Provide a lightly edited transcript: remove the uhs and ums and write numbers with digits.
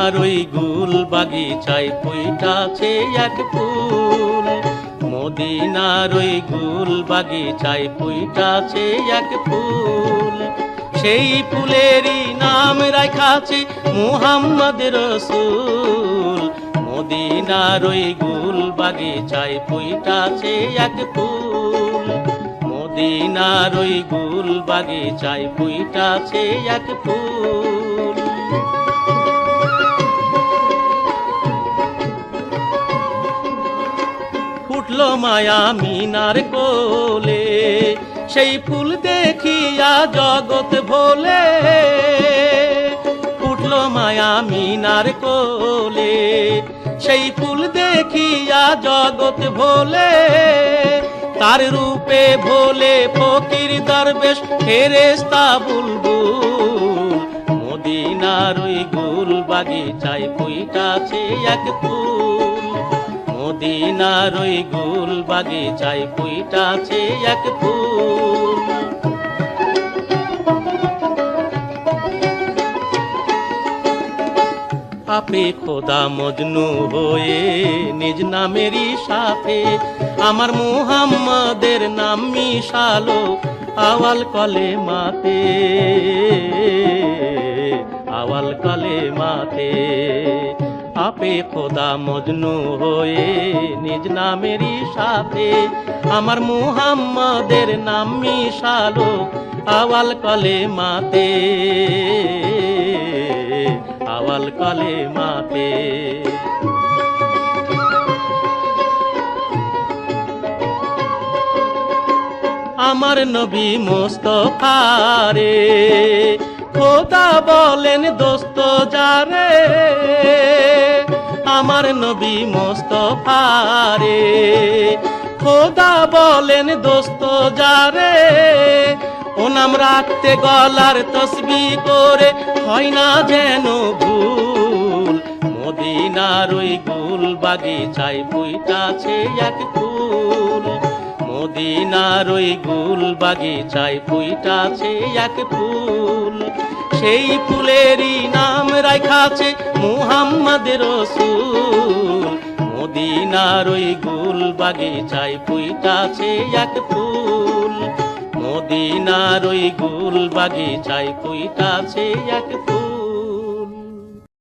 মদিনার ওই গুল বাগিচায় ফুইটাছে এক ফুল, মদিনার ওই গুল বাগিচায় ফুইটাছে এক ফুল। সেই ফুলেরই নাম রাখাছে মুহাম্মদ রসূল, মদিনার ওই গুল বাগিচায় ফুইটাছে এক ফুল, মদিনার ওই গুল বাগিচায় ফুইটাছে এক ফুল। ফুটলো মায়া মিনার কোলে, সেই ফুল দেখিয়া জগৎ ভোলে, ফুটলো মায়া মিনার কোলে, সেই ফুল দেখিয়া জগৎ ভোলে। তার রূপে ভোলে ফকির দরবেশ ফেরেশতা বুলবুল, মদিনার ওই গুল বাগিচায় ফুইটাছে এক ফুল, মদিনার ওই গুল বাগিচায় ফুইটাছে এক ফুল। আপনি খোদা মজনু হয়ে নিজ নামেরই সাথে আমার মুহাম্মাদের নাম মিশালো আওয়াল কলেমাতে, আওয়াল কলেমাতে। আপে খোদা মজনু হয়ে নিজ নামেরই সাথে আমার মুহাম্মাদের নাম মিশালো আওয়াল কলেমাতে, আওয়াল কলেমাতে। আমার নবী মুস্তাফা রে খোদা বলেন দোস্ত যারে, আমার নবী মুস্তাফা রে খোদা বলেন দোস্ত যারে। ও নাম রাখতে গলার তসবিহ করে হয় না যেন ভুল, মদিনার ওই গুল বাগিচায় ফুইটাছে এক ফুল, মদিনার ওই গুল বাগিচায় ফুইটাছে এক ফুল। সেই ফুলেরই নাম রাখাছে মুহাম্মদ রসূল, মদিনার ওই গুল বাগিচায় ফুইটাছে এক ফুল, মদিনার ওই গুল বাগিচায় ফুইটাছে এক ফুল।